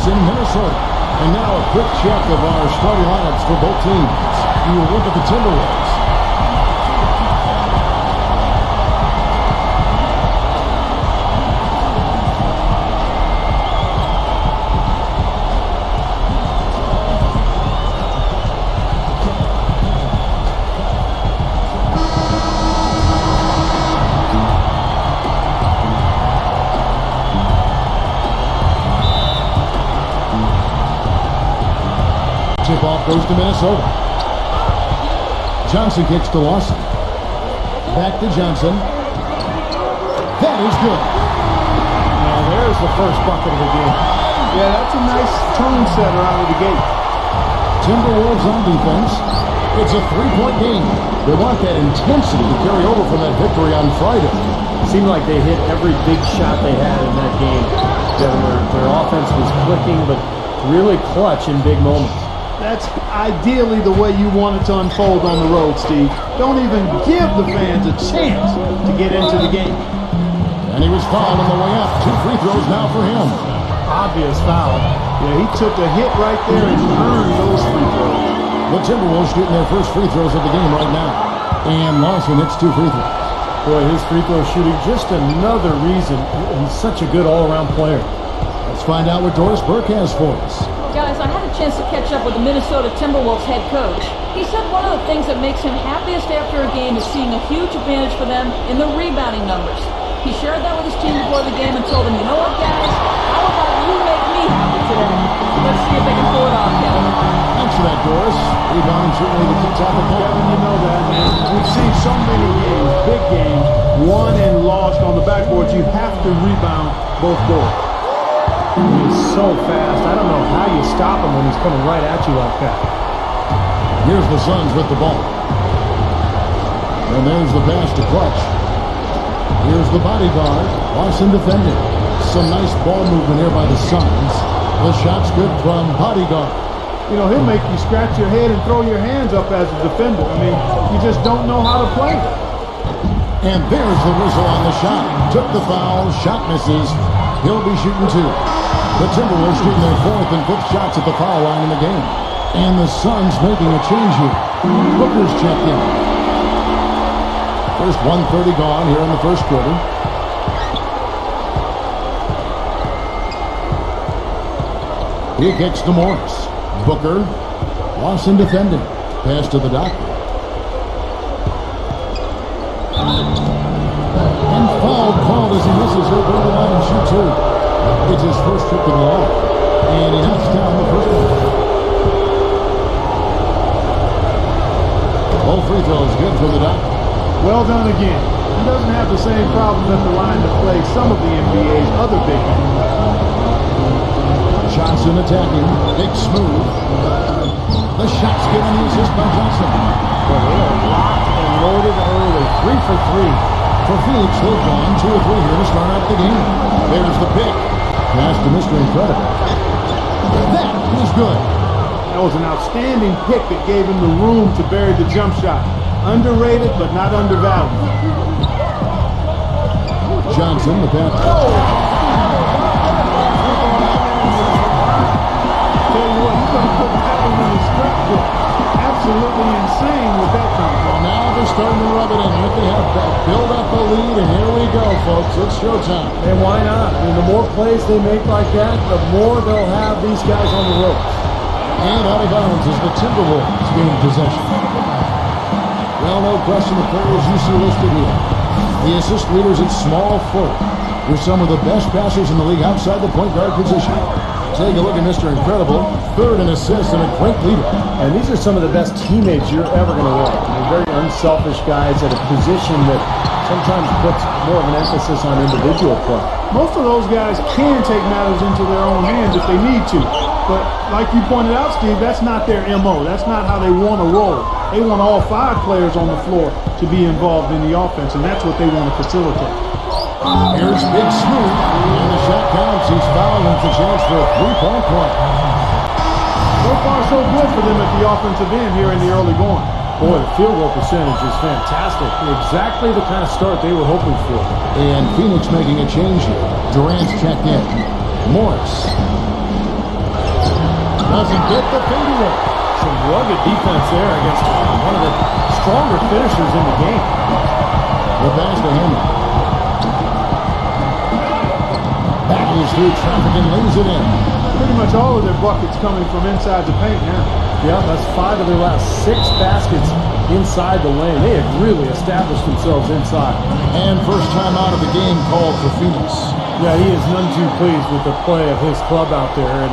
Phoenix and Minnesota. And now a quick check of our starting lineups for both teams. You will look at the Timberwolves. Tip-off goes to Minnesota. Johnson kicks to Lawson. Back to Johnson. That is good. Now there's the first bucket of the game. Yeah, that's a nice tone setter out of the gate. Timberwolves on defense. It's a three-point game. They want that intensity to carry over from that victory on Friday. It seemed like they hit every big shot they had in that game. Their offense was clicking, but really clutch in big moments. That's ideally the way you want it to unfold on the road, Steve. Don't even give the fans a chance to get into the game. And he was fouled on the way up. 2 free throws now for him. Obvious foul. Yeah, he took a hit right there and earned those free throws. The Timberwolves shooting their first free throws of the game right now. And Lawson hits 2 free throws. Boy, his free throw shooting, just another reason he's such a good all-around player. Let's find out what Doris Burke has for us. Guys, I had a chance to catch up with the Minnesota Timberwolves head coach. He said one of the things that makes him happiest after a game is seeing a huge advantage for them in the rebounding numbers. He shared that with his team before the game and told them, you know what, guys? How about you make me happy today? Let's see if they can pull it off, Kevin. Thanks for that, Doris. Rebounding certainly the key topic. Kevin, you know that, man. We've seen so many games, big games, won and lost on the backboard. You have to rebound both boards. He's so fast. I don't know how you stop him when he's coming right at you like that. Here's the Suns with the ball. And there's the pass to Clutch. Here's the bodyguard. Lawson defending. Some nice ball movement here by the Suns. The shot's good from bodyguard. You know, he'll make you scratch your head and throw your hands up as a defender. I mean, you just don't know how to play. And there's the whistle on the shot. Took the foul. Shot misses. He'll be shooting 2. The Timberwolves shooting their 4th and 5th shots at the foul line in the game. And the Suns making a change here. Booker's checked in. First 1:30 gone here in the first quarter. He kicks to Morris. Booker. Lawson defending. Pass to the doctor. And foul called as he misses. He'll go to the line and shoot 2. It's his first trip to the line. And he knocks down the first one. All free throws good for the doctor. Well done again. He doesn't have the same problems at the line to play some of the NBA's other big men. Johnson attacking. Big smooth. The shot's good on the assist by Johnson. Well, they are locked and loaded early. 3 for 3. For Phoenix, they've gone 2 or 3 here to start out the game. There's the pick. Pass to Mr. Incredible. That was good. That was an outstanding pick that gave him the room to bury the jump shot. Underrated, but not undervalued. Johnson, the pass. Tell you what, he's going to put that one in his scrapbook. Absolutely insane with that time. Well, now they're starting to rub it in. If they have build up a lead, and here we go, folks. It's showtime. And why not? I mean, the more plays they make like that, the more they'll have these guys on the ropes. And out of bounds is the Timberwolves gain possession. Well, no question the players you see listed here. The assist leaders at small forward. They're some of the best passers in the league outside the point guard position. Take a look at Mr. Incredible. 3rd in assists and a great leader. And these are some of the best teammates you're ever going to want. I mean, very unselfish guys at a position that sometimes puts more of an emphasis on individual play. Most of those guys can take matters into their own hands if they need to. But like you pointed out, Steve, that's not their MO. That's not how they want to roll. They want all 5 players on the floor to be involved in the offense, and that's what they want to facilitate. Here's Big Smooth, and the shot counts. He's fouled, and it's a chance for a 3-point play. So far, so good for them at the offensive end here in the early going. Boy, the field goal percentage is fantastic. Exactly the kind of start they were hoping for. And Phoenix making a change here. Durant's checked in. Morris. Doesn't get the finger roll. Some rugged defense there against one of the stronger finishers in the game. The pass to him. Battles through traffic and lays it in. Pretty much all of their buckets coming from inside the paint now. Yeah, that's 5 of their last 6 baskets inside the lane. They have really established themselves inside. And first time out of the game called for Phoenix. Yeah, he is none too pleased with the play of his club out there, and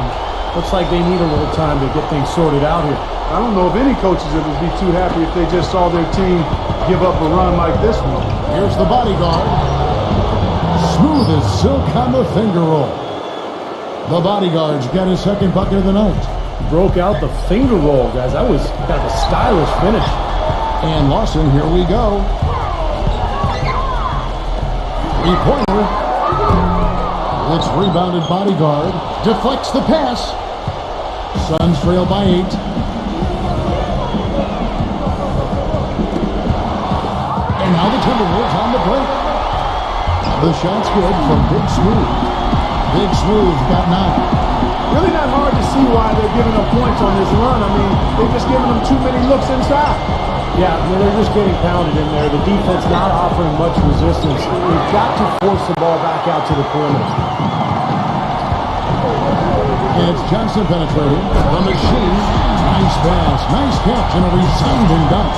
looks like they need a little time to get things sorted out here. I don't know if any coaches would be too happy if they just saw their team give up a run like this one. Here's the bodyguard. Smooth as silk on the finger roll. The bodyguard's got his second bucket of the night. Broke out the finger roll, guys. That was kind of a stylish finish. And Lawson, here we go. Three-pointer. It's rebounded bodyguard. Deflects the pass. Suns trail by 8. And now the Timberwolves on the break. The shot's good from Big Smooth. Big Smooth's got 9. Really not hard to see why they're giving up points on this run. I mean, they're just giving them too many looks inside. Yeah, I mean, they're just getting pounded in there. The defense not offering much resistance. They've got to force the ball back out to the perimeter. It's Johnson penetrating. The machine. Nice pass. Nice catch and a resounding dunk.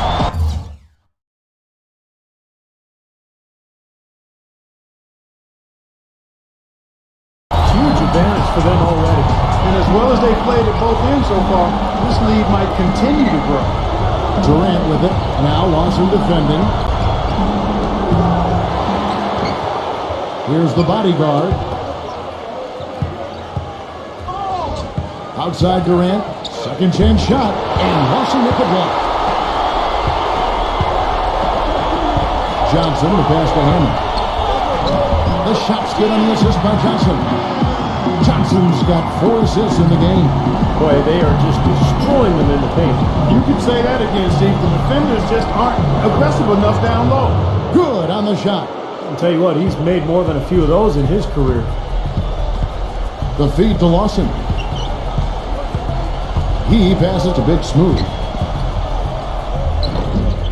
Huge advantage for them already. And as well as they've played at both ends so far, this lead might continue to grow. Durant with it. Now Lawson defending. Here's the bodyguard. Outside Durant. Second chance shot. And Lawson with the block. Johnson, the pass to him. The shot's good on the assist by Johnson. Johnson's got 4 assists in the game. Boy, they are just destroying them in the paint. You could say that again, Steve. The defenders just aren't aggressive enough down low. Good on the shot. I'll tell you what, he's made more than a few of those in his career. The feed to Lawson. He passes to Big Smooth.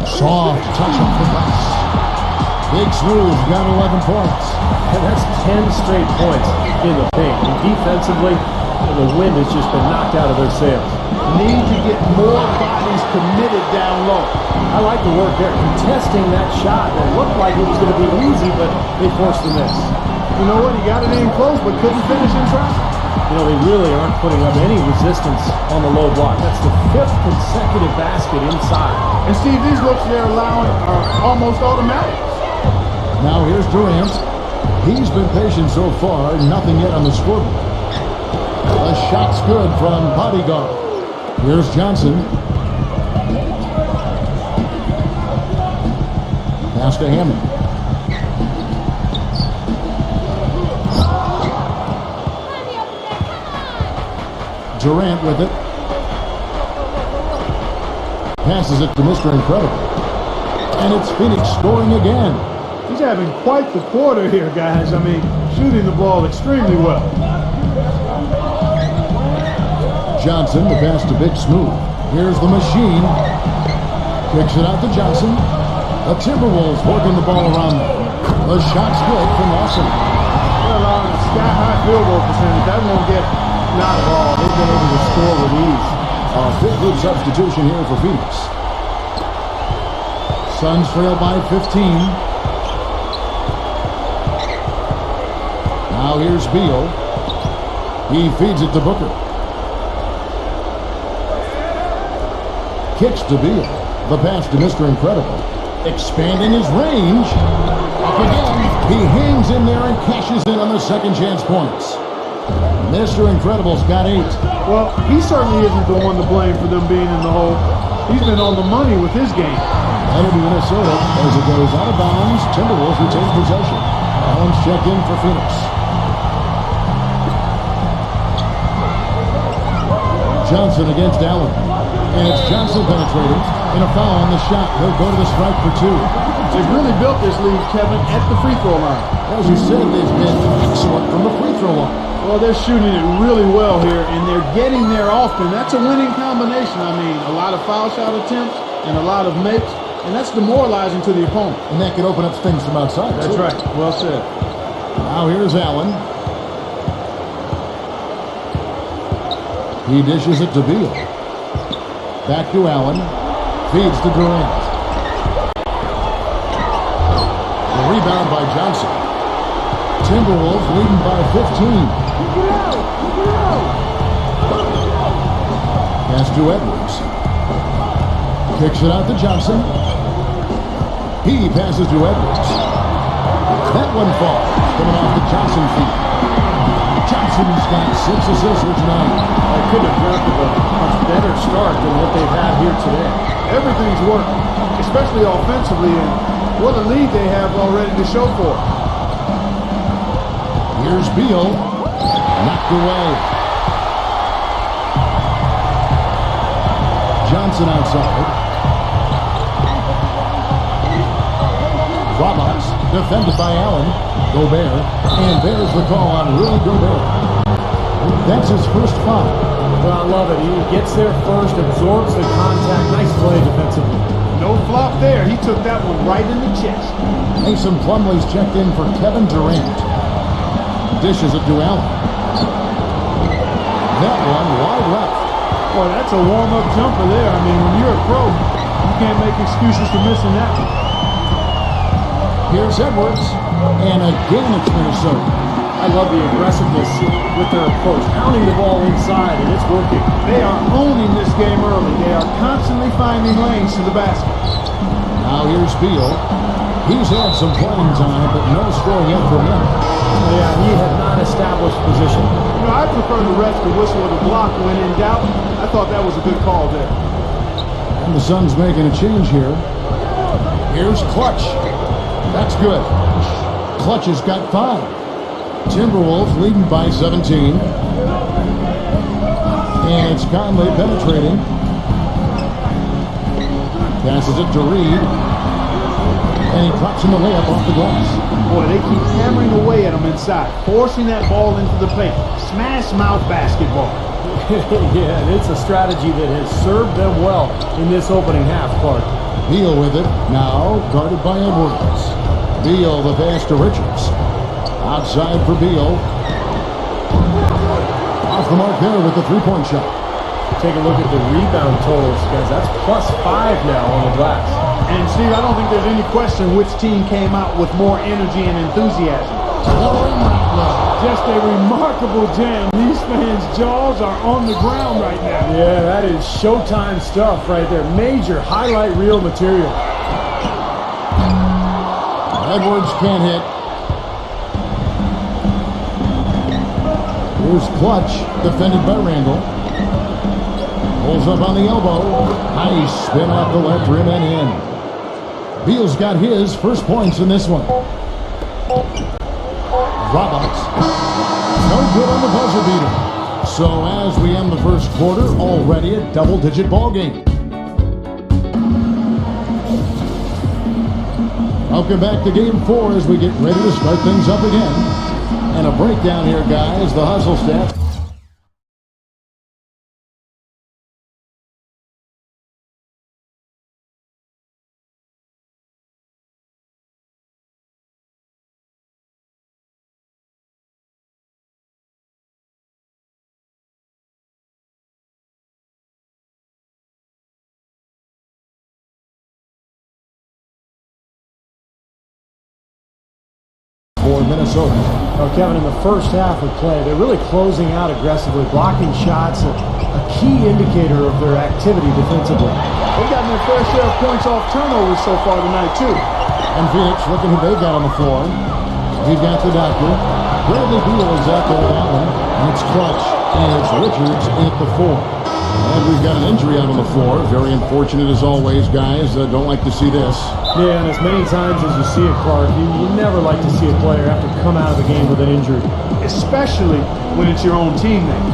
Soft touch off the glass. Big Smooth got 11 points. And that's 10 straight points in the paint. And defensively, the wind has just been knocked out of their sails. Need to get more bodies committed down low. I like the work there, contesting that shot that looked like it was going to be easy, but they forced the miss. You know what? He got it in close, but couldn't finish in traffic. You know, they really aren't putting up any resistance on the low block. That's the 5th consecutive basket inside. And Steve, these looks they're allowing are almost automatic. Now here's Durant. He's been patient so far. Nothing yet on the scoreboard. The shot's good from bodyguard. Here's Johnson. Pass to Hammond. Durant with it. Passes it to Mr. Incredible. And it's Phoenix scoring again. He's having quite the quarter here, guys. I mean, shooting the ball extremely well. Johnson, the pass to Big Smooth. Here's the machine. Kicks it out to Johnson. The Timberwolves working the ball around them. The shot's good from Lawson. They're allowing a sky-high field goal percentage. That won't get not at all. They've been able to score with ease. A good substitution here for Phoenix. Suns trail by 15. Now here's Beal. He feeds it to Booker. Kicks to Beal. The pass to Mr. Incredible. Expanding his range. Up again. He hangs in there and cashes in on the second chance points. Mr. Incredible's got 8. Well, he certainly isn't the one to blame for them being in the hole. He's been on the money with his game. That'll be Minnesota as it goes out of bounds. Timberwolves retain possession. Allen's checked in for Phoenix. Johnson against Allen. And it's Johnson penetrating. And a foul on the shot. He'll go to the strike for 2. They've really built this lead, Kevin, at the free throw line. As you said, they've been excellent from the free throw line. Well, they're shooting it really well here, and they're getting there often. That's a winning combination. I mean, a lot of foul shot attempts and a lot of makes, and that's demoralizing to the opponent. And that can open up things from outside. That's too. right. Well said. Now here's Allen. He dishes it to Beal. Back to Allen. Feeds to Durant. The rebound by Johnson. Timberwolves leading by 15. Pass to Edwards. Kicks it out to Johnson. He passes to Edwards. That one falls. Coming off the Johnson feet. Johnson's got 6 assists for tonight. I couldn't have drafted a much better start than what they've had here today. Everything's working, especially offensively, and what a lead they have already to show for it. Here's Beal. Knocked away. Johnson outside. Roberts defended by Allen. Gobert. And there's the call on Rudy Gobert. That's his first foul. Well, I love it. He gets there first, absorbs the contact. Nice play defensively. No flop there. He took that one right in the chest. Mason Plumlee's checked in for Kevin Durant. Dishes it to Allen. That one wide left. Boy, that's a warm-up jumper there. I mean, when you're a pro, you can't make excuses for missing that one. Here's Edwards. And again it's Minnesota. I love the aggressiveness with their approach. Pounding the ball inside, and it's working. They are owning this game early. They are constantly finding lanes to the basket. Now here's Beal. He's had some playing time, but no score yet from him. Yeah, he had not established position. You know, I prefer the refs to whistle at a block when in doubt. I thought that was a good call there. And the Suns making a change here. Here's Clutch. That's good. Clutch has got 5. Timberwolves leading by 17. And it's Conley penetrating. Passes it to Reed. And he drops in the layup off the glass. Boy, they keep hammering away at him inside, forcing that ball into the paint. Smash mouth basketball. Yeah, and it's a strategy that has served them well in this opening half, Clark. Beal with it. Now guarded by Edwards. Beal the pass to Richards. Outside for Beal. Off the mark there with the three-point shot. Take a look at the rebound totals, guys. That's +5 now on the glass. And Steve, I don't think there's any question which team came out with more energy and enthusiasm. Just a remarkable jam. These fans' jaws are on the ground right now. Yeah, that is Showtime stuff right there. Major highlight reel material. Edwards can't hit. Here's Clutch, defended by Randall. Pulls up on the elbow. Nice spin off the left rim and in. Beal's got his first points in this one. Roberts. No good on the buzzer beater. So as we end the first quarter, already a double-digit ball game. Welcome back to Game 4 as we get ready to start things up again. And a breakdown here, guys. The Hustle stats. For Minnesota. Oh, Kevin, in the first half of play, they're really closing out aggressively, blocking shots, a key indicator of their activity defensively. They've gotten their fair share of points off turnovers so far tonight, too. And Phoenix, looking who they've got on the floor. We've got the doctor. Bradley Beal is out there with that one. And it's Clutch. And it's Richards at the 4. And we've got an injury out on the floor. Very unfortunate as always, guys. Don't like to see this. Yeah, and as many times as you see it, Clark, you never like to see a player have to come out of the game with an injury. Especially when it's your own teammate.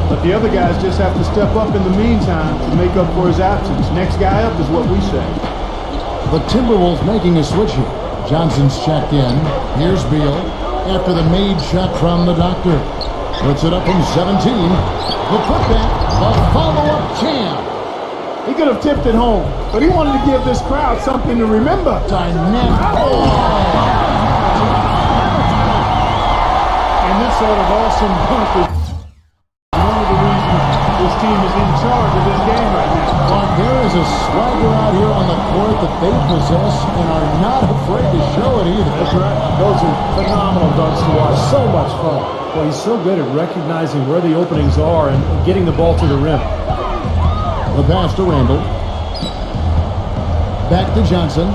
But the other guys just have to step up in the meantime to make up for his absence. Next guy up is what we say. The Timberwolves making a switch here. Johnson's checked in. Here's Beal after the made shot from the doctor. Puts it up from 17. The putback, the follow-up jam. He could have tipped it home, but he wanted to give this crowd something to remember. Dynamic. And this sort of awesome dunk is one of the reasons this team is in charge of this game right now. But there is a swagger out here on the court that they possess and are not afraid to show it either. That's right. Those are phenomenal dunks to watch. So much fun. Well, he's so good at recognizing where the openings are and getting the ball to the rim. The pass to Randall. Back to Johnson.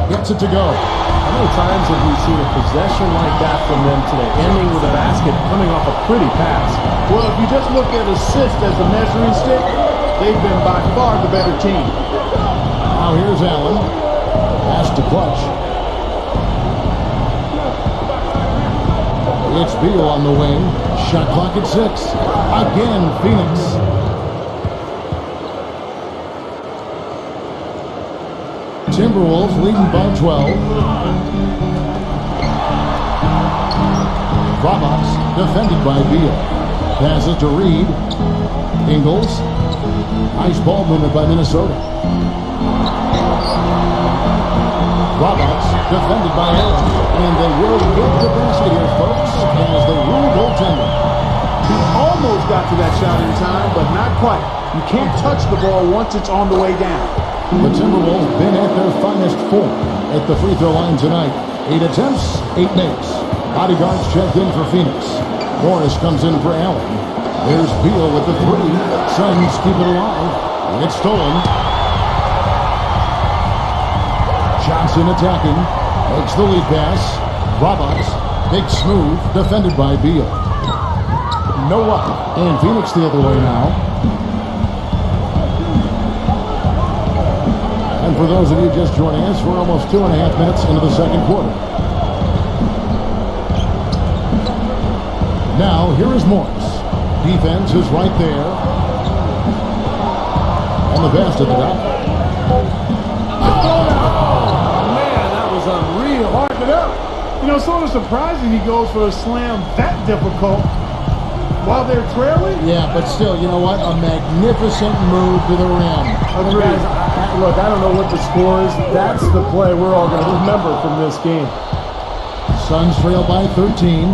Gets it to go. How many times have we seen a possession like that from them today, ending with a basket coming off a pretty pass? Well, if you just look at assists as a measuring stick, they've been by far the better team. Now here's Allen. Pass to Clutch. It's Beal on the wing. Shot clock at 6. Again, Phoenix. Timberwolves leading by 12. Robots defended by Beal. Passes to Reed. Ingles. Nice ball movement by Minnesota. Robots defended by Allen. And they will get the basket here, folks, as the rule goaltender. He almost got to that shot in time, but not quite. You can't touch the ball once it's on the way down. The Timberwolves been at their finest form at the free throw line tonight. 8 attempts, 8 makes. Bodyguards checked in for Phoenix. Morris comes in for Allen. There's Beal with the 3. Suns keep it alive. It's stolen. Johnson attacking. Makes the lead pass. Robots. Big smooth. Defended by Beal. No up. And Phoenix the other way now. And for those of you just joining us, we're almost 2.5 minutes into the second quarter. Now, here is Morris. Defense is right there. On the pass to the dot. Oh, man, that was unreal. Mark it up. You know, sort of surprising he goes for a slam that difficult while they're trailing. Yeah, but still, you know what? A magnificent move to the rim. Agreed. Guys, look, I don't know what the score is. That's the play we're all going to remember from this game. Suns trail by 13.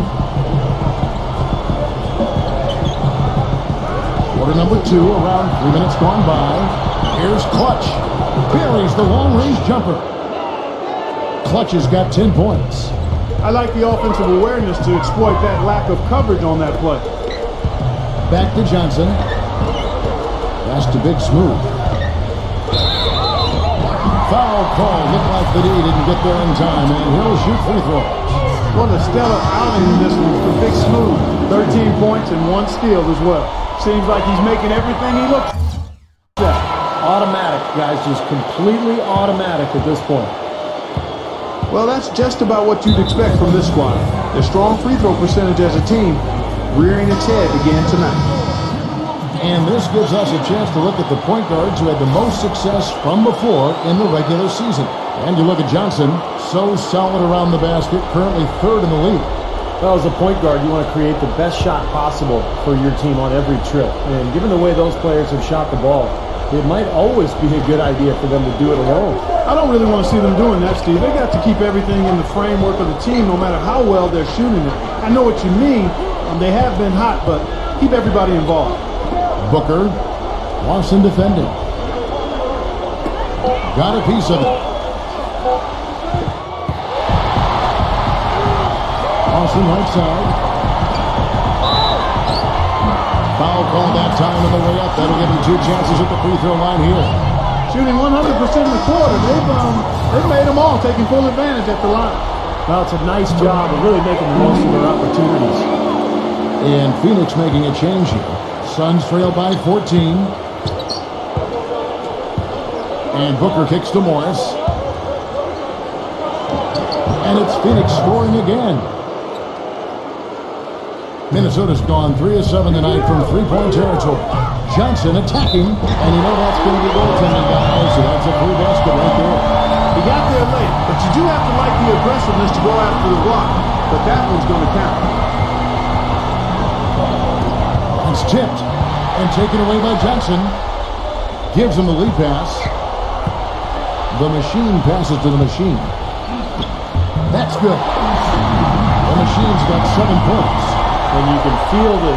Quarter number 2, around 3 minutes gone by. Here's Clutch. Buries the long-range jumper. Clutch has got 10 points. I like the offensive awareness to exploit that lack of coverage on that play. Back to Johnson. Pass to Big Smooth. Foul call. Looked like the D didn't get there in time, and he'll shoot free throws. What a stellar outing in this one for Big Smooth. 13 points and 1 steal as well. Seems like he's making everything he looks at. Automatic, guys, just completely automatic at this point. Well, that's just about what you'd expect from this squad. Their strong free throw percentage as a team rearing its head again tonight. And this gives us a chance to look at the point guards who had the most success from before in the regular season. And you look at Johnson, so solid around the basket, currently 3rd in the league. Well, as a point guard, you want to create the best shot possible for your team on every trip. And given the way those players have shot the ball, it might always be a good idea for them to do it alone. I don't really want to see them doing that, Steve. They got to keep everything in the framework of the team no matter how well they're shooting it. I know what you mean. They have been hot, but keep everybody involved. Booker, Lawson defending. Got a piece of it. Lawson right side. Foul called that time on the way up. That'll give him 2 chances at the free throw line here. Shooting 100% in the quarter. They've made them all, taking full advantage at the line. Well, it's a nice job of really making the most of their opportunities. And Phoenix making a change here. Suns trail by 14. And Booker kicks to Morris. And it's Phoenix scoring again. Minnesota's gone 3 of 7 tonight from 3-point territory. Johnson attacking, and you know that's going to be goaltending, guys. So that's a free basket. basket right there. He got there late, but you do have to like the aggressiveness to go after the block. But that one's going to count. It's tipped and taken away by Johnson. Gives him the lead pass. The machine passes to the machine. That's good. The machine's got 7 points. And you can feel the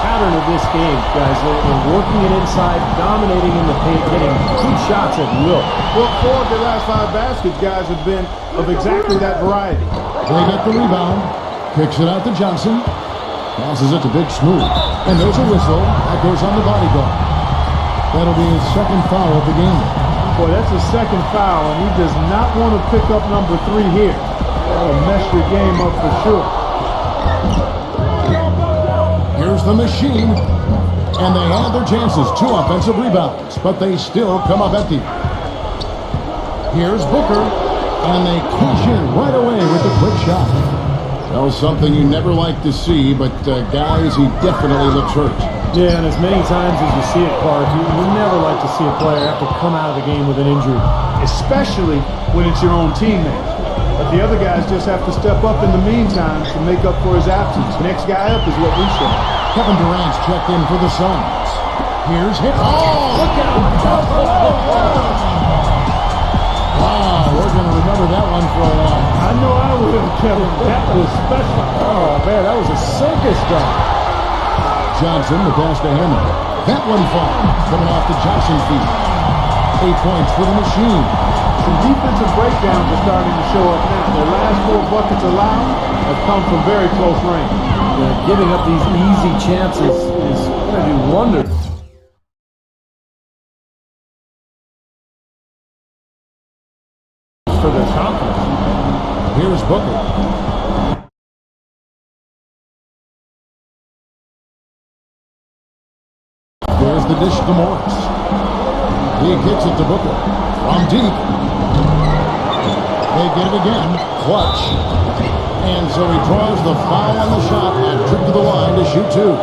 pattern of this game, guys. They're working it inside, dominating in the paint, getting good shots at will. Well, 4 of their last 5 baskets, guys, have been of exactly that variety. They get the rebound. Kicks it out to Johnson. Passes it to Big Smooth. And there's a whistle. That goes on the bodyguard. That'll be his second foul of the game. Boy, that's his second foul, and he does not want to pick up number 3 here. That'll mess your game up for sure. Here's the machine. And they had their chances. 2 offensive rebounds. But they still come up empty. Here's Booker. And they cash in right away with the quick shot. That was something you never like to see, but guys, he definitely looks hurt. Yeah, and as many times as you see it, Clark, you never like to see a player have to come out of the game with an injury. Especially when it's your own teammate. But the other guys just have to step up in the meantime to make up for his absence. Next guy up is what we saw. Kevin Durant's checked in for the Suns. Here's hit. Oh, look out! Wow, we're going to remember that one for a while. I know I will, Kevin. That was special. Oh, man, that was a circus dunk. Johnson, the pass to Hammond. That one falls, coming off the Johnson feet. 8 points for the machine. Some defensive breakdowns are starting to show up now. Their last 4 buckets allowed have come from very close range. Giving up these easy chances is going to do wonders for their confidence. Here's Booker. There's the dish to Morris. He kicks it to Booker. From deep. They get it again. Clutch. And so he draws the foul on the shot and trip to the line to shoot 2.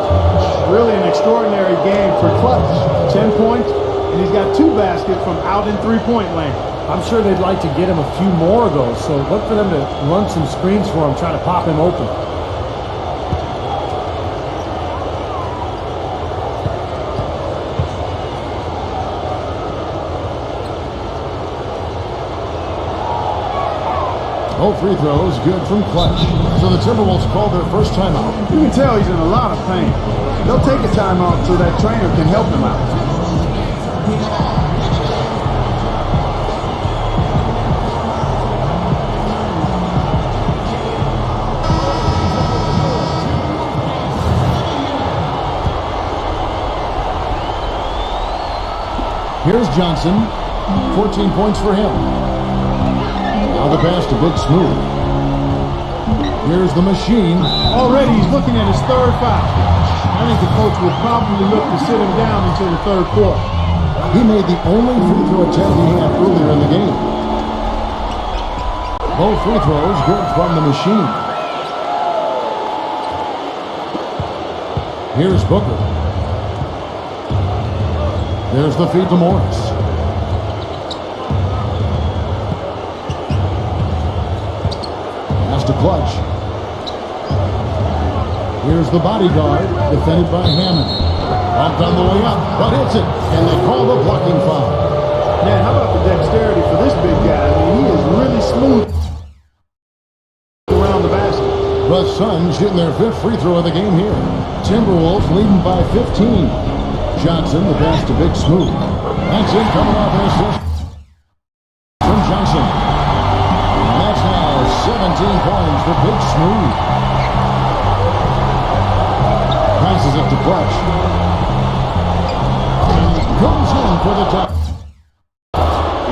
Really an extraordinary game for Clutch. 10 points, and he's got 2 baskets from out in 3-point land. I'm sure they'd like to get him a few more of those, so look for them to run some screens for him, trying to pop him open. Both free throws good from Clutch. So the Timberwolves called their first timeout. You can tell he's in a lot of pain. They'll take a timeout so that trainer can help him out. Here's Johnson. 14 points for him. Now the pass to Big Smooth. Here's the machine. Already he's looking at his 3rd foul. I think the coach will probably look to sit him down until the 3rd quarter. He made the only free throw attempt he had earlier in the game. Both free throws good from the machine. Here's Booker. There's the feed to Morris. Pass to Clutch. Here's the bodyguard, defended by Hammond. Bumped on the way up, but hits it, and they call the blocking foul. Man, how about the dexterity for this big guy? I mean, he is really smooth around the basket. The Suns shooting their 5th free throw of the game here. Timberwolves leading by 15. Johnson, the pass to Big Smooth. That's it, coming off an assist from Johnson. And that's now 17 points for Big Smooth. Passes it to Clutch. Goes in for the top.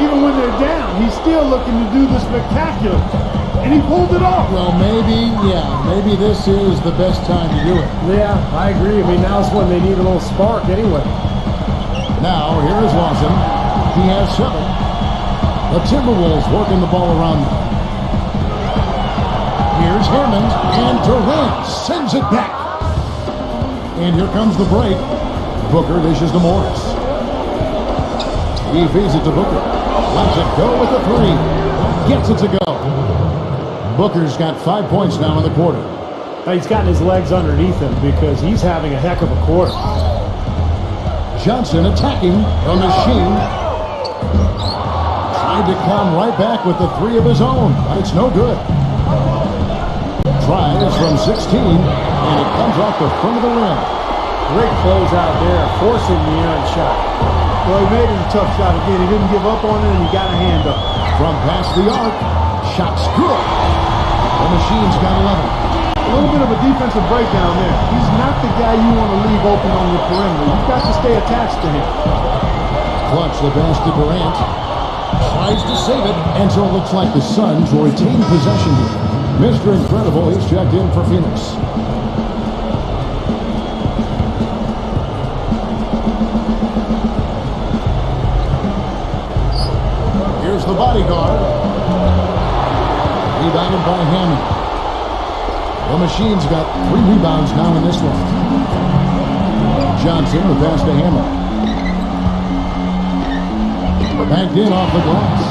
Even when they're down, he's still looking to do the spectacular. And he pulled it off. Well, maybe this is the best time to do it. Yeah, I agree. I mean, now's when they need a little spark anyway. Now, here is Lawson. He has 7. The Timberwolves working the ball around them. Here's Hammond, and Durant sends it back. And here comes the break. Booker dishes to Morris. He feeds it to Booker. Lets it go with the three. Gets it to go. Booker's got 5 points now in the quarter. He's gotten his legs underneath him because he's having a heck of a quarter. Johnson attacking the machine. Tried to come right back with the three of his own, but it's no good. Tries from 16, and it comes off the front of the rim. Great close out there, forcing the errant shot. Well, he made it a tough shot again. He didn't give up on it, and he got a hand up. From past the arc, shot's good. The machine's got 11. A little bit of a defensive breakdown there. He's not the guy you want to leave open on the perimeter. You've got to stay attached to him. Clutch the pass to Durant. Tries to save it, and so it looks like the Suns will retain possession here. Mr. Incredible, he's checked in for Phoenix. Here's the bodyguard. Rebounded by Hammond. The machine's got 3 rebounds now in this one. Johnson, the pass to Hammond. Backed in off the glass.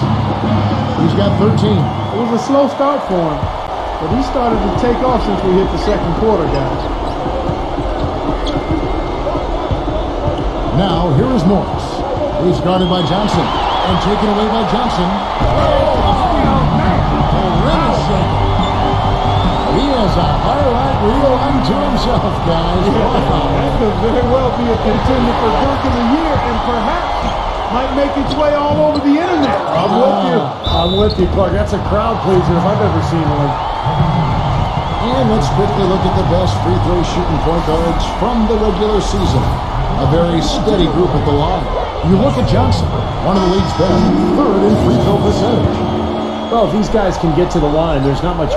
He's got 13. It was a slow start for him, but he started to take off since we hit the second quarter, guys. Now, here is Morris. He's guarded by Johnson and taken away by Johnson. He has a highlight reel unto himself, guys. Wow. That could very well be a contender for Dunk of the Year, and perhaps might make its way all over the internet. I'm with you, Clark. That's a crowd pleaser if I've ever seen one. And let's quickly look at the best free throw shooting point guards from the regular season. A very steady group at the line. You look at Johnson, one of the league's best, 3rd in free throw percentage. Well, if these guys can get to the line, there's not much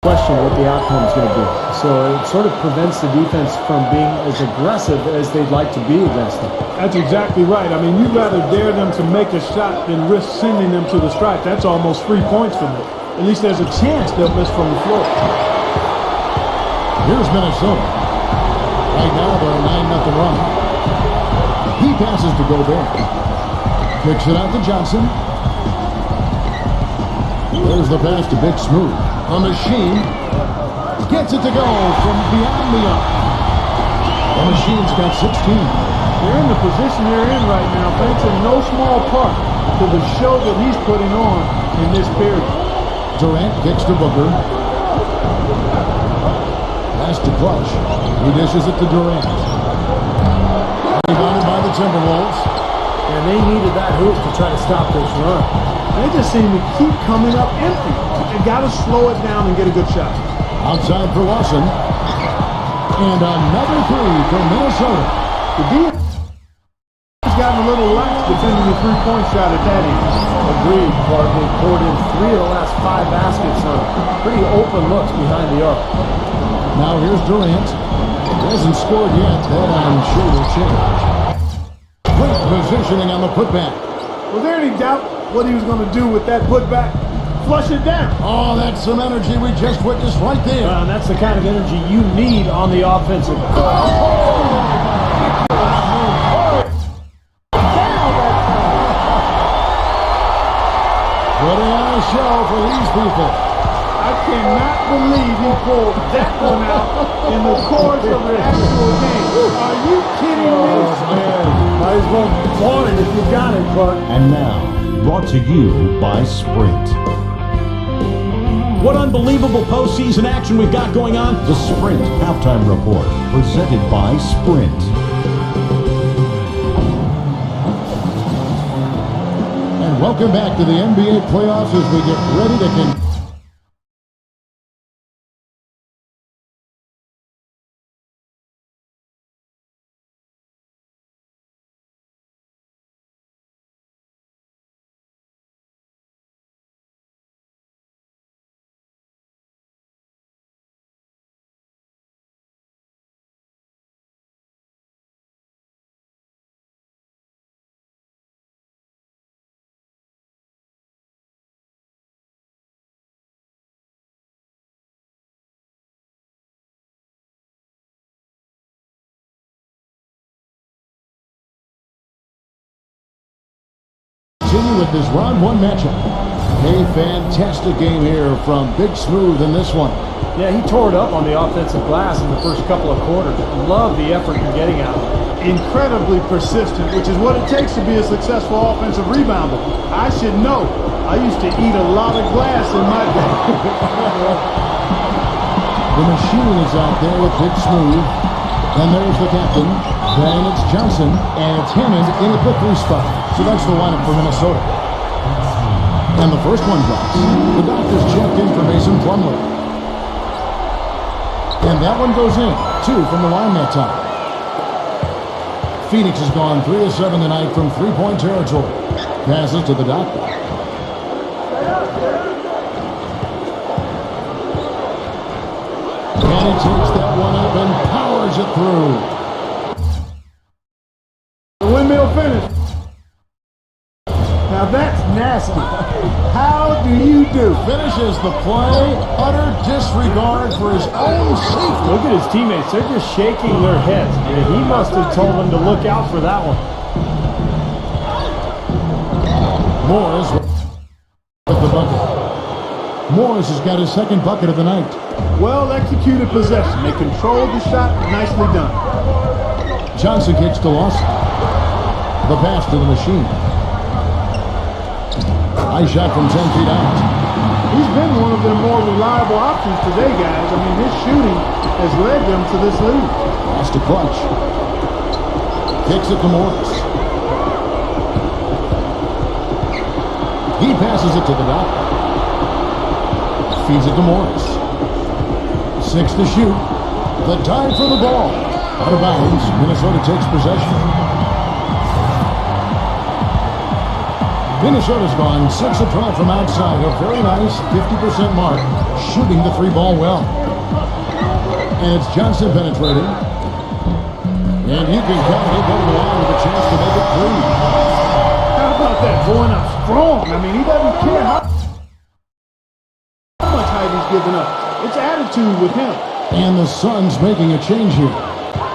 question what the outcome is going to be. So it sort of prevents the defense from being as aggressive as they'd like to be against them. That's exactly right. I mean, you'd rather dare them to make a shot than risk sending them to the stripe. That's almost 3 points for them. At least there's a chance they'll miss from the floor. Here's Minnesota. Right now they're a 9-0 run. He passes to Gobert. Kicks it out to Johnson. There's the pass to Big Smooth. A machine gets it to go from beyond the arc. The machine's got 16. They're in the position they're in right now, thanks in no small part to the show that he's putting on in this period. Durant kicks to Booker. Pass to Clutch. He dishes it to Durant. Rebounded by the Timberwolves. And they needed that hoop to try to stop this run. They just seem to keep coming up empty. You got to slow it down and get a good shot. Outside for Lawson. And another three from Minnesota. The defense has gotten a little lax defending the three-point shot at that end. Agreed, Clark. They poured in 3 of the last 5 baskets on pretty open looks behind the arc. Now here's Durant. He hasn't scored yet. That I'm sure will change. Great positioning on the putback. Was there any doubt what he was going to do with that putback? Flush it down. Oh, that's some energy we just witnessed right there. And that's the kind of energy you need on the offensive. Putting on a show for these people. I cannot believe he pulled that one out in the course of an actual game. Are you kidding me? Oh, man. Might as well flaunt it if you got it, Clark. And now, brought to you by Sprint. What unbelievable postseason action we've got going on. The Sprint Halftime Report, presented by Sprint. And welcome back to the NBA playoffs as we get ready to continue. continue with this round one matchup. A fantastic game here from Big Smooth in this one. Yeah, he tore it up on the offensive glass in the first couple of quarters. Love the effort you're getting out of him. Incredibly persistent, which is what it takes to be a successful offensive rebounder. I should know. I used to eat a lot of glass in my day. The machine is out there with Big Smooth. And there's the captain. Then it's Johnson. And it's Hammond in at the 3 spot. So that's the lineup for Minnesota. And the first one drops. The doctors checked in for Mason Plumlee. And that one goes in. 2 from the line that time. Phoenix has gone 3 of 7 tonight from 3-point territory. Passes to the doctor. And he takes that one up and powers it through. The windmill finish. Now that's nasty. How do you do? Finishes the play. Utter disregard for his own safety. Look at his teammates. They're just shaking their heads. And he must have told them to look out for that one. Morris with the bucket. Morris has got his second bucket of the night. Well executed possession. They controlled the shot. Nicely done. Johnson kicks to Lawson. The pass to the machine. Nice shot from 10 feet out. He's been one of their more reliable options today, guys. I mean, his shooting has led them to this lead. Pass to Clutch. Kicks it to Morris. He passes it to the doctor. Feeds it to Morris. 6 to shoot. The dive for the ball. Out of bounds. Minnesota takes possession. Minnesota's gone 6 of 12 from outside. A very nice 50% mark. Shooting the 3-ball well. And it's Johnson penetrating. And you can count it going along with a chance to make it 3. How about that? Going up strong. I mean, he doesn't care how much height he's giving up. It's attitude with him. And the Suns making a change here.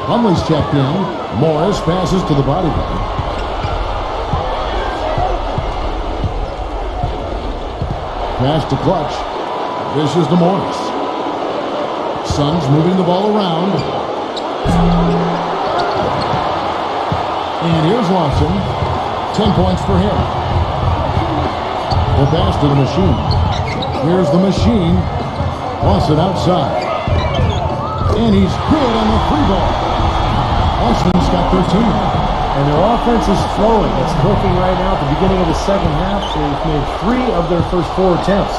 Plumlee's checked in. Morris passes to the bodyguard. Pass to Clutch. Dishes to Morris. Suns moving the ball around. And here's Lawson. 10 points for him. The pass to the machine. Here's the machine. Lawson outside. And he's good on the 3-ball. Lawson's got 13. And their offense is flowing. It's clicking right now at the beginning of the second half. They've made 3 of their first 4 attempts.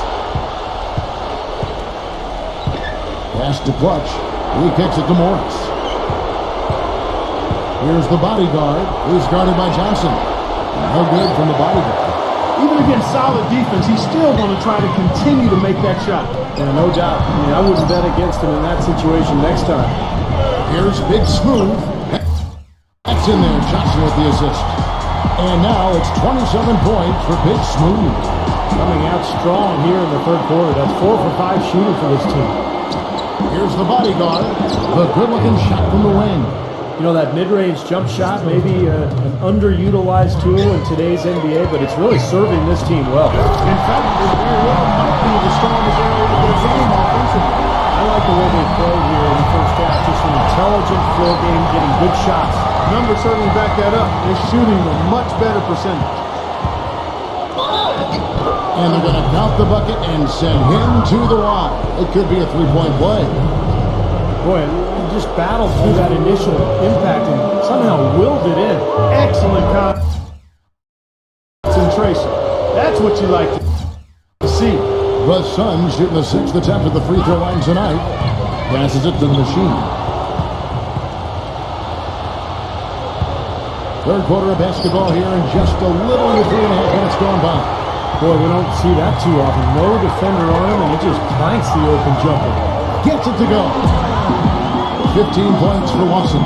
Pass to Clutch. He kicks it to Morris. Here's the bodyguard, who's guarded by Johnson. No good from the bodyguard. Even against solid defense, he's still going to try to continue to make that shot. Yeah, no doubt. I mean, I wouldn't bet against him in that situation next time. Here's Big Smooth. That's in there. Johnson with the assist. And now it's 27 points for Big Smooth. Coming out strong here in the third quarter. That's 4 for 5 shooting for this team. Here's the bodyguard. The good-looking shot from the wing. You know, that mid-range jump shot may be an underutilized tool in today's NBA, but it's really serving this team well. In fact, it's very well might be the strongest area of their game offensively. I like the way they played here in the first half. Just an intelligent floor game, getting good shots. Numbers certainly back that up. They're shooting a much better percentage. And they're going to count the bucket and send him to the line. It could be a 3-point play. Boy, he just battled through that initial impact and somehow willed it in. Excellent concentration. That's what you like to see. The Suns shooting the 6th attempt at the free throw line tonight. Passes it to the machine. Third quarter of basketball here in just a little over 3.5 minutes gone by. Boy, we don't see that too often. No defender on him, and he just clanks the open jumper. Gets it to go. 15 points for Watson.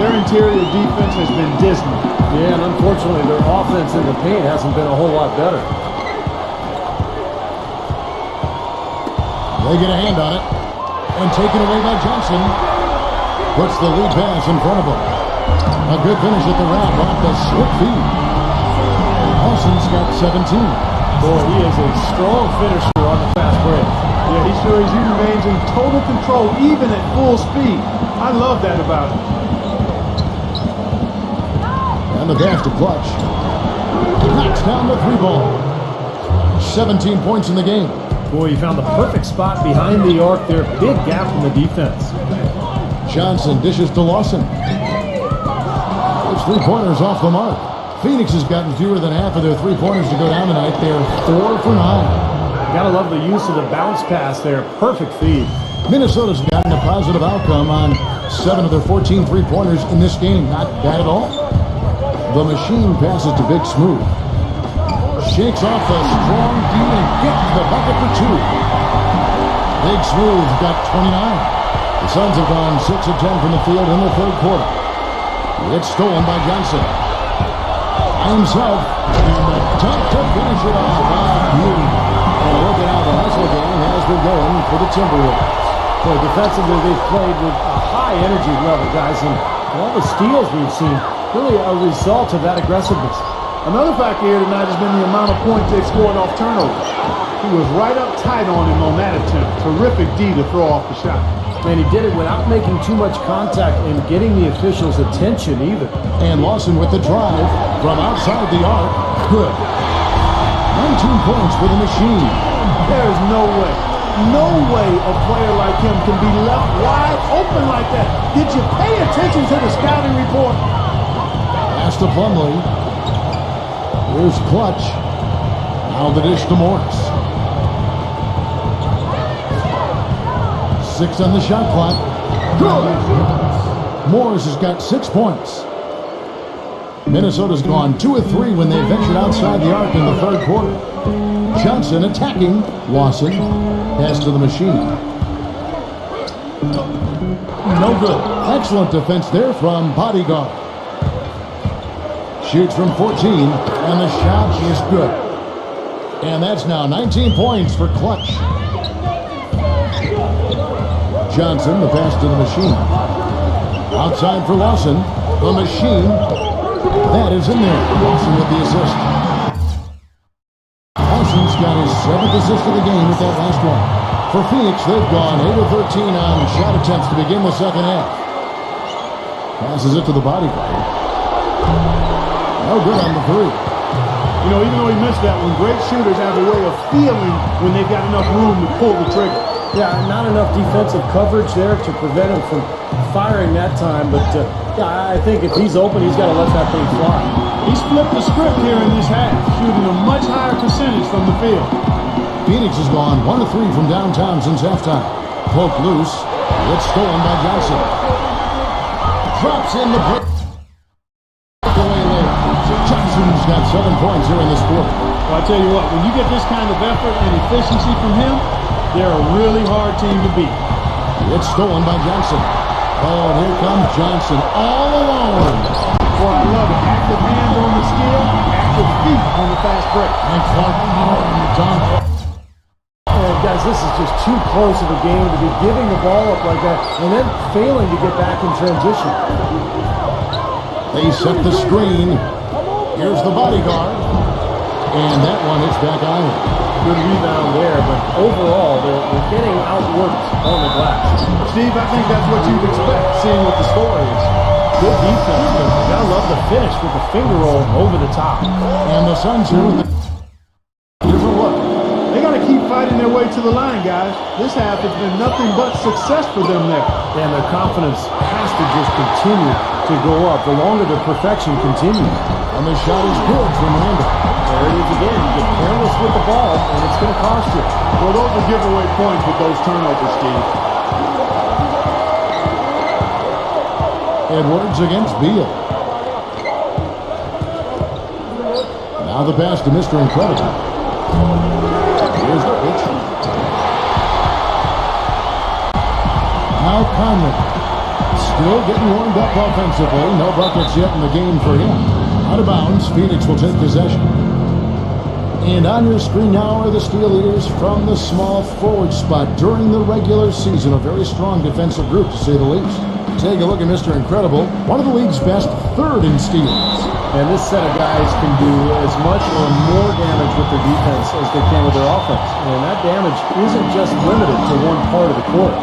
Their interior defense has been dismal. Yeah, and unfortunately, their offense in the paint hasn't been a whole lot better. They get a hand on it. And taken away by Johnson. Puts the lead pass in front of him. A good finish at the rack off the slip feed. Also Johnson's got 17. Boy, he is a strong finisher on the fast break. Yeah, he sure is. He remains in total control, even at full speed. I love that about him. And the pass to Clutch. Knocks down the 3-ball. 17 points in the game. Boy, he found the perfect spot behind the arc there. Big gap in the defense. Johnson dishes to Lawson. Those 3-pointers off the mark. Phoenix has gotten fewer than half of their 3-pointers to go down tonight. They're 4 for 9. Gotta love the use of the bounce pass there. Perfect feed. Minnesota's gotten a positive outcome on 7 of their 14 3-pointers in this game. Not bad at all. The machine passes to Big Smooth. Shakes off the strong D and gets the bucket for 2. Big Smooth got 29. The Suns have gone 6 of 10 from the field in the third quarter. It's stolen by Johnson. By himself. And the dunk to finish it off. Beauty. And working out the hustle game has been going for the Timberwolves. So defensively, they've played with a high energy level, guys. And all the steals we've seen, really a result of that aggressiveness. Another factor here tonight has been the amount of points they've scored off turnovers. He was right up tight on him on that attempt. Terrific D to throw off the shot. And he did it without making too much contact and getting the officials' attention either. And Lawson with the drive from outside the arc. Good. 19 points for the machine. There is no way a player like him can be left wide open like that. Did you pay attention to the scouting report? Pass to Plumlee. Here's Clutch. Now the dish to Morris. 6 on the shot clock. Good. Morris has got 6 points. Minnesota's gone 2 of 3 when they ventured outside the arc in the third quarter. Johnson attacking Lawson. Pass to the machine. No good. Excellent defense there from Bodyguard. Shoots from 14, and the shot is good. And that's now 19 points for Clutch. Johnson, the pass to the machine. Outside for Lawson. The machine. That is in there. Lawson with the assist. Lawson's got his 7th assist of the game with that last one. For Phoenix, they've gone 8 of 13 on shot attempts to begin the second half. Passes it to the Bodyguard. No good on the 3. You know, even though he missed that one, great shooters have a way of feeling when they've got enough room to pull the trigger. Yeah, not enough defensive coverage there to prevent him from firing that time. But, yeah, I think if he's open, he's got to let that thing fly. He's flipped the script here in this half, shooting a much higher percentage from the field. Phoenix has gone 1 of 3 from downtown since halftime. Poke loose. It's stolen by Johnson. Drops in the break. Away later. Johnson's got 7 points here in this quarter. Well, I tell you what, when you get this kind of effort and efficiency from him, they're a really hard team to beat. It's stolen by Johnson. Oh, and here comes Johnson all alone. Boy, I love it. Active hands on the steal, active feet on the fast break. And Clark on the dunk. Guys, this is just too close of a game to be giving the ball up like that and then failing to get back in transition. They set the screen. Here's the Bodyguard. And that one hits back island. Good rebound there, but overall, they're getting outworked on the glass. Steve, I think that's what you'd expect, seeing what the score is. Good defense, but you gotta love the finish with the finger roll over the top. And the Suns here with a different look. They got to keep fighting their way to the line, guys. This half has been nothing but success for them there. And their confidence has to just continue to go up the longer the perfection continues. And the shot is good from Randall. There it is again. You get careless with the ball, and it's going to cost you. Well, those are giveaway points with those turnovers, Steve. Edwards against Beal. Now the pass to Mr. Incredible. Here's the pitch. Now Conley. Still getting warmed up offensively. No buckets yet in the game for him. Out of bounds, Phoenix will take possession. And on your screen now are the Steel Eaters from the small forward spot. During the regular season, a very strong defensive group, to say the least. Take a look at Mr. Incredible, one of the league's best third in steals. And this set of guys can do as much or more damage with their defense as they can with their offense. And that damage isn't just limited to one part of the court.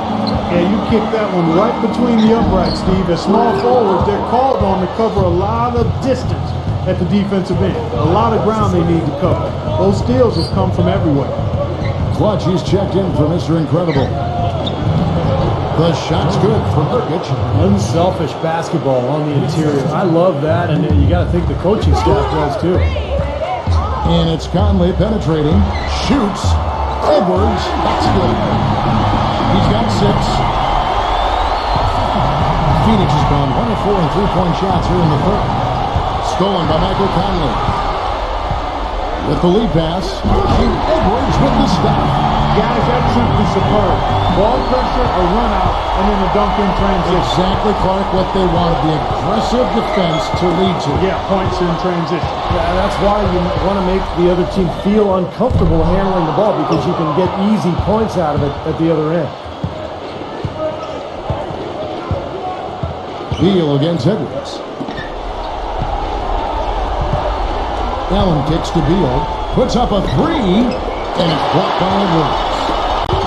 Yeah, you kick that one right between the uprights, Steve. As small forwards, they're called on to cover a lot of distance at the defensive end. A lot of ground they need to cover. Those steals have come from everywhere. Clutch, he's checked in for Mr. Incredible. The shot's good from Nurkic. Unselfish basketball on the interior. I love that, and you got to think the coaching staff does too. And it's Conley penetrating. Shoots. Edwards. That's good. He's got 6. Phoenix has gone 1 of 4 in three-point shots here in the third. Stolen by Michael Conley. With the lead pass. Edwards with the stop. Guys, that's simply superb. Ball pressure, a run out, and then a dunk in transition. Exactly, Clark, what they want. The aggressive defense to lead to. Yeah, points in transition. Yeah, that's why you want to make the other team feel uncomfortable handling the ball, because you can get easy points out of it at the other end. Beal against Edwards. Allen kicks to Beal. Puts up a 3. And it's blocked by Edwards.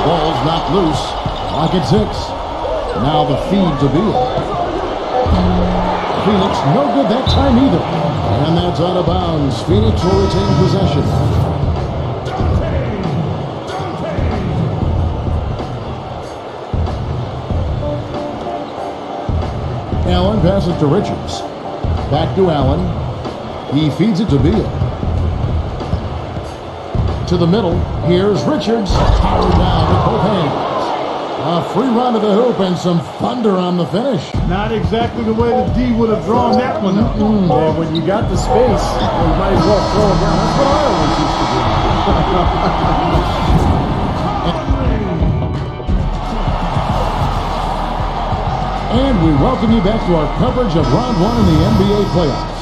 Ball's knocked loose. Clock at 6. Now the feed to Beal. Phoenix no good that time either. And that's out of bounds. Phoenix will retain possession. Allen passes to Richards. Back to Allen. He feeds it to Beal. To the middle. Here's Richards. Powered down with both hands. A free run to the hoop and some thunder on the finish. Not exactly the way the D would have drawn that one up. And when you got the space, you might as well throw it down. That's what I always used to do. And we welcome you back to our coverage of Round 1 in the NBA playoffs.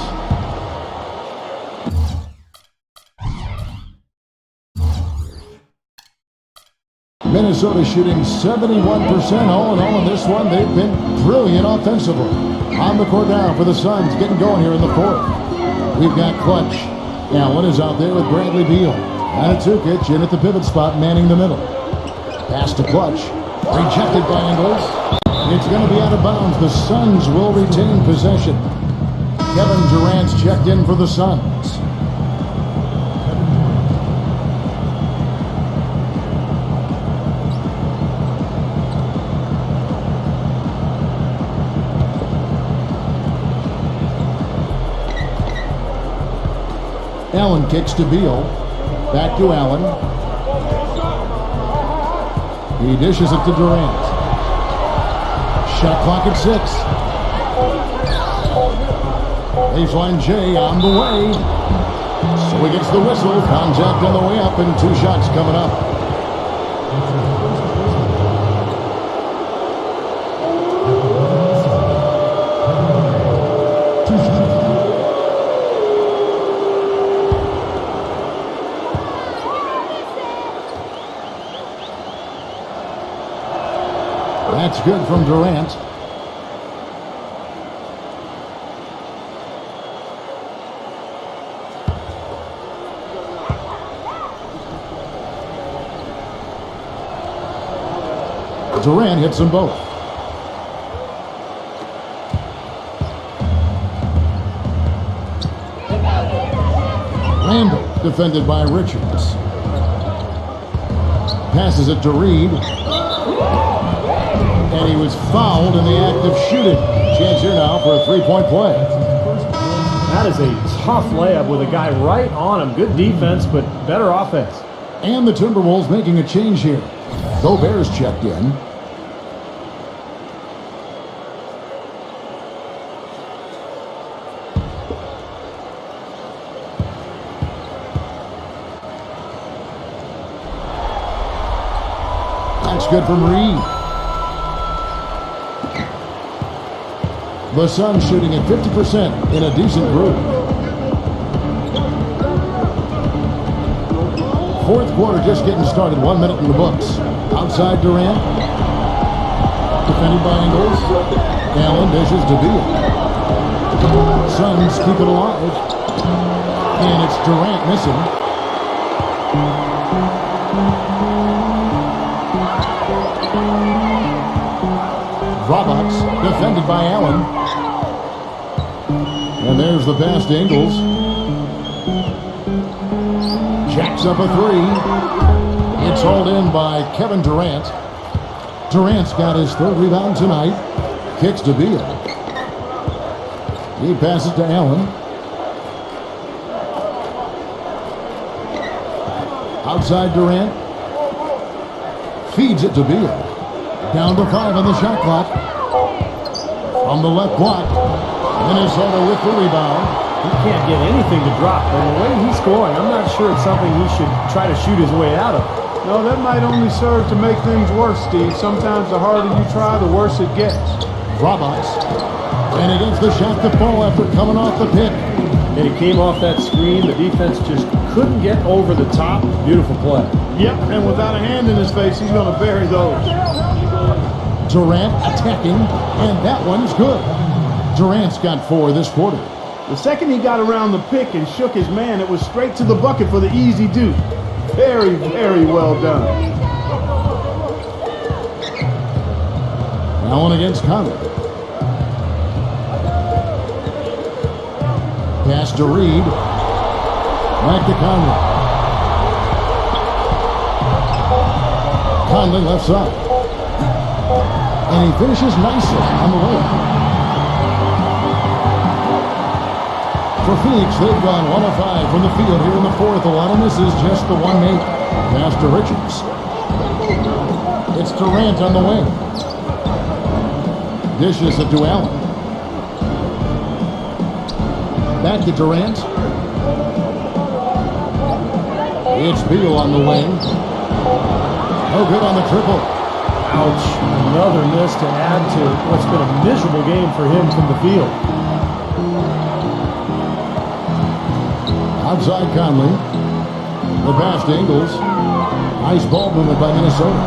Minnesota shooting 71% all in all in this one. They've been brilliant offensively. On the court now for the Suns, getting going here in the fourth. We've got Clutch. Allen is out there with Bradley Beal. Anatukic in at the pivot spot, manning the middle. Pass to Clutch. Rejected by Ingles. It's going to be out of bounds. The Suns will retain possession. Kevin Durant's checked in for the Suns. Allen kicks to Beal. Back to Allen. He dishes it to Durant. Shot clock at 6. Baseline J on the way. So he gets the whistle. Contact on the way up and 2 shots coming up. That's good from Durant. Durant hits them both. Randall defended by Richards. Passes it to Reed. And he was fouled in the act of shooting. Chance here now for a 3-point play. That is a tough layup with a guy right on him. Good defense, but better offense. And the Timberwolves making a change here. Gobert's checked in. That's good from Reed. The Suns shooting at 50% in a decent group. Fourth quarter just getting started. 1 minute in the books. Outside Durant. Defended by Ingles. Allen dishes to Beal. Suns keep it alive. And it's Durant missing. Roberts defended by Allen. And there's the pass to Ingles. Jacks up a three. It's hauled in by Kevin Durant. Durant's got his third rebound tonight. Kicks to Beal. He passes to Allen. Outside Durant. Feeds it to Beal. Down to 5 on the shot clock. From the left block. Minnesota with the rebound. He can't get anything to drop. And the way he's scoring, I'm not sure it's something he should try to shoot his way out of. No, that might only serve to make things worse, Steve. Sometimes the harder you try, the worse it gets. Roberts. And he gets the shot to fall after coming off the pick. And he came off that screen. The defense just couldn't get over the top. Beautiful play. Yep, and without a hand in his face, he's going to bury those. Durant attacking, and that one's good. Durant's got 4 this quarter. The second he got around the pick and shook his man, it was straight to the bucket for the easy deuce. Very, very well done. Allen against Conley. Pass to Reed. Back to Conley. Conley left side. And he finishes nicely on the layup. For Phoenix, they've gone 1 of 5 from the field here in the fourth. A lot of misses, just the one made. Pass to Richards. It's Durant on the wing. Dishes it to Allen. Back to Durant. It's Beal on the wing. No good on the triple. Ouch. Another miss to add to what's been a miserable game for him from the field. Outside Conley. The pass to Ingles. Nice ball movement by Minnesota.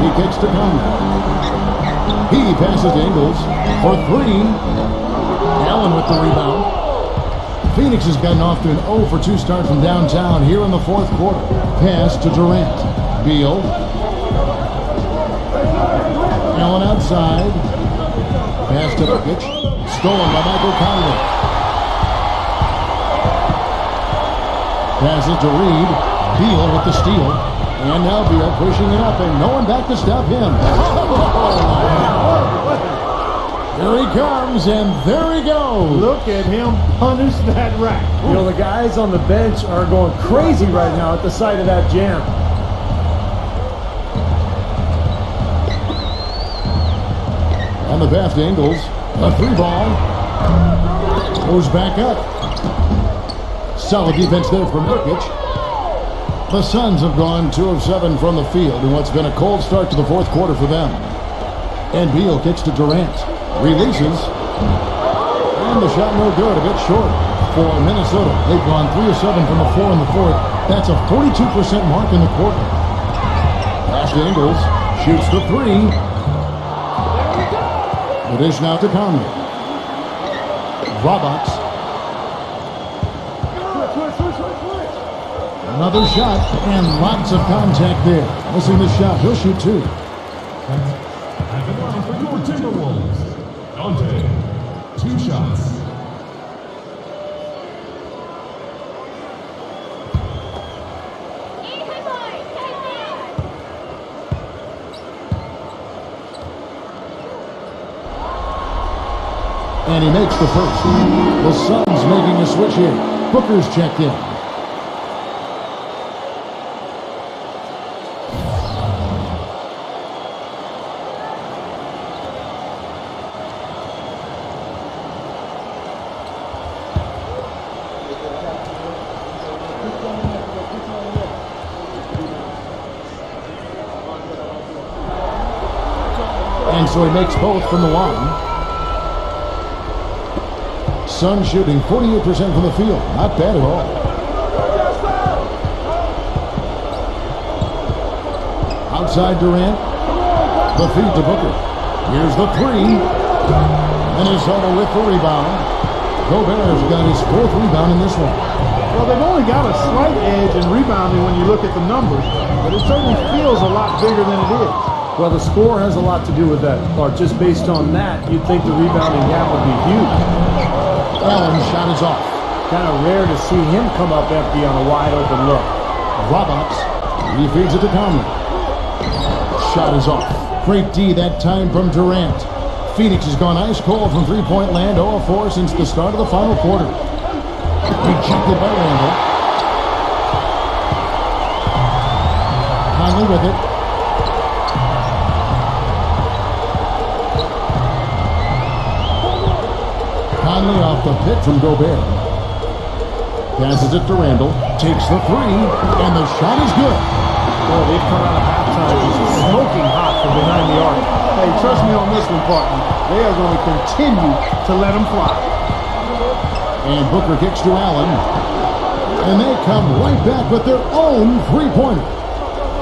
He kicks to Conley. He passes to Ingles for 3. Allen with the rebound. Phoenix has gotten off to an 0 for 2 start from downtown here in the fourth quarter. Pass to Durant. Beal. Allen outside. Pass to Nurkic. Stolen by Michael Conley. Passes to Reed. Beal with the steal. And now Beal pushing it up, and no one back to stop him. Here he comes, and there he goes. Look at him punish that rack. You know, the guys on the bench are going crazy right now at the sight of that jam. On the pass to Ingles. A 3 ball. Goes back up. Solid defense there from Nurkic. The Suns have gone 2 of 7 from the field in what's been a cold start to the fourth quarter for them. And Beal kicks to Durant. Releases. And the shot no good. A bit short for Minnesota. They've gone 3 of 7 from the floor in the fourth. That's a 42% mark in the quarter. Pass to Ingles. Shoots the 3. The dish now to Conley. Roberts. Another shot, and lots of contact there. Missing the shot. He'll shoot 2. At the line for your Timberwolves, Dante. 2 shots. And he makes the first. The Suns making a switch here. Booker's checked in. And so he makes both from the line. Suns shooting 48% from the field. Not bad at all. Outside Durant. The feed to Booker. Here's the three. Minnesota with the rebound. Gobert's got his 4th rebound in this one. Well, they've only got a slight edge in rebounding when you look at the numbers, but it certainly feels a lot bigger than it is. Well, the score has a lot to do with that, Clark. Just based on that, you'd think the rebounding gap would be huge. Allen's shot is off. Kind of rare to see him come up empty on a wide open look. Roberts, he feeds it to Conley. Shot is off. Great D that time from Durant. Phoenix has gone ice cold from three-point land, 0 of 4 since the start of the final quarter. Rejected by Randall. Conley with it. Conley off the pick from Gobert. Passes it to Randall. Takes the three, and the shot is good. Well, they've come out of halftime just smoking hot from behind the arc. Hey, trust me on this one, partner. They are going to continue to let them fly. And Booker kicks to Allen. And they come right back with their own three-pointer.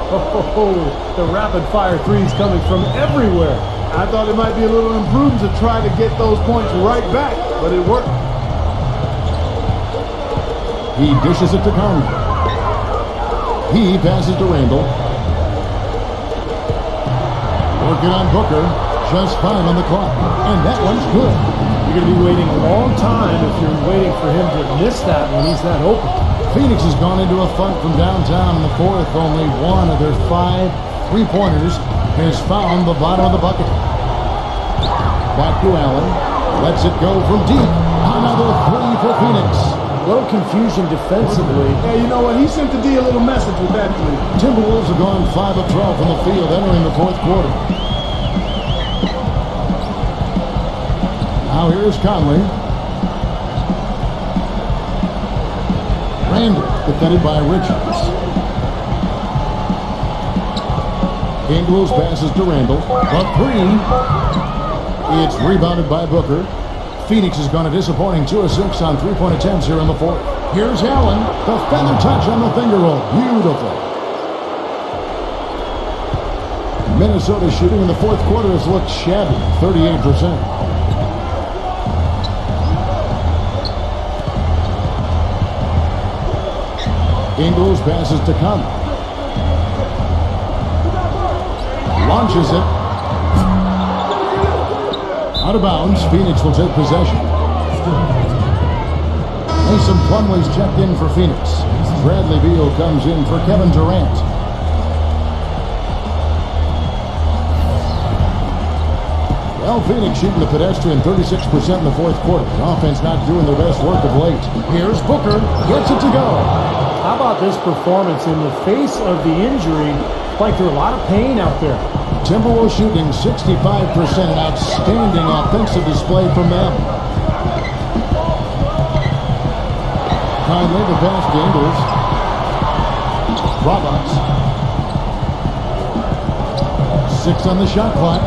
Oh, the rapid-fire threes coming from everywhere. I thought it might be a little imprudent to try to get those points right back, but it worked. He dishes it to Conley. He passes to Randall. Working on Booker. Just fine on the clock. And that one's good. You're going to be waiting a long time if you're waiting for him to miss that when he's that open. Phoenix has gone into a funk from downtown in the 4th. Only one of their 5 three-pointers has found the bottom of the bucket. Back to Allen. Lets it go from deep. Another three for Phoenix. A little confusion defensively. Yeah, you know what? He sent the D a little message with that three. Timberwolves have gone 5 of 12 from the field entering the 4th quarter. Now here's Conley. Randall defended by Richards. Ingles passes to Randall. The three. It's rebounded by Booker. Phoenix has gone a disappointing 2 of 6 on three-point attempts here in the 4th. Here's Allen. The feather touch on the finger roll. Beautiful. Minnesota shooting in the 4th quarter has looked shabby. 38%. Ingles passes to Conley. Launches it. Out of bounds. Phoenix will take possession. Mason Plumlee's checked in for Phoenix. Bradley Beal comes in for Kevin Durant. Well, Phoenix shooting the pedestrian 36% in the 4th quarter. The offense not doing their best work of late. Here's Booker. Gets it to go. How about this performance in the face of the injury? Like through a lot of pain out there. Timberwolves shooting 65%, an outstanding offensive display from them. Conley, the pass to Ingles. Roberts. 6 on the shot clock.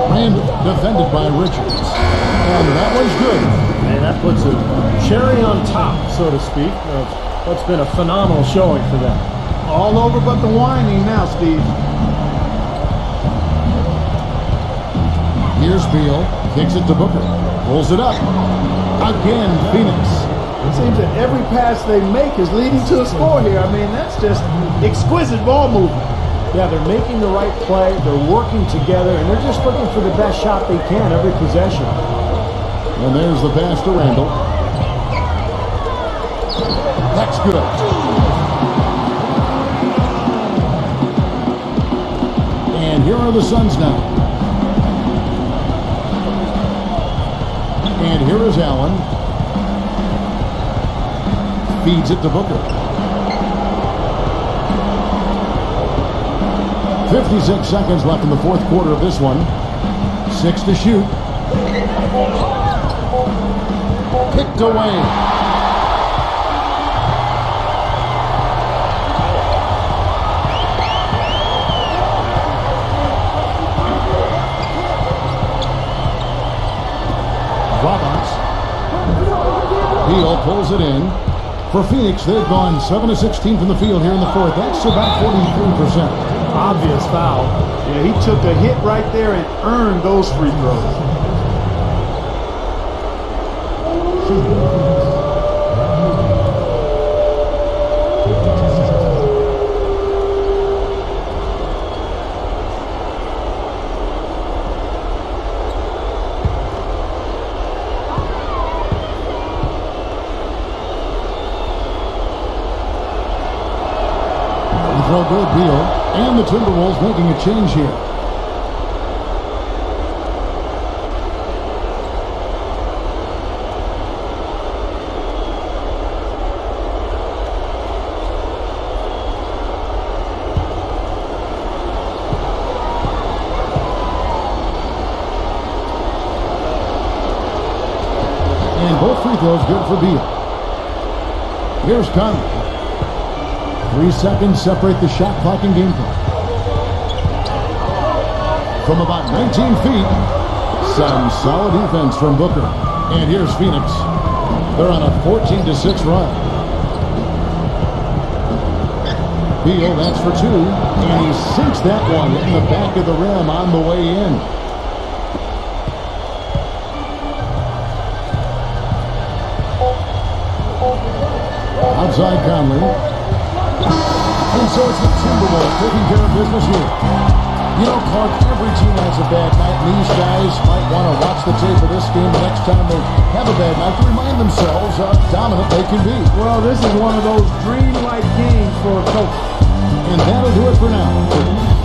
Randall, defended by Richards. And that one's good. And that puts a cherry on top, so to speak, of what's been a phenomenal showing for them. All over but the whining now, Steve. Here's Beal. Kicks it to Booker. Pulls it up. Again, Phoenix. It seems that every pass they make is leading to a score here. I mean, that's just exquisite ball movement. Yeah, they're making the right play. They're working together, and they're just looking for the best shot they can every possession. And there's the pass to Randall. That's good. And here are the Suns now. And here is Allen. Feeds it to Booker. 56 seconds left in the 4th quarter of this one. 6 to shoot. Kicked away. Roberts. Beal pulls it in. For Phoenix, they've gone 7 of 16 from the field here in the 4th. That's about 43%. obvious foul. Yeah, he took a hit right there and earned those free throws. Throw good, Beal. And the Timberwolves making a change here. And both free throws good for Beal. Here's Conley. 3 seconds separate the shot clock and game clock. From about 19 feet, some solid defense from Booker. And here's Phoenix. They're on a 14-6 run. Beal, that's for 2. And he sinks that one in the back of the rim on the way in. Outside Conley. And so it's the Timberwolves taking care of business here. You know, Clark, every team has a bad night, and these guys might want to watch the tape of this game the next time they have a bad night to remind themselves how dominant they can be. Well, this is one of those dreamlike games for a coach. And that'll do it for now.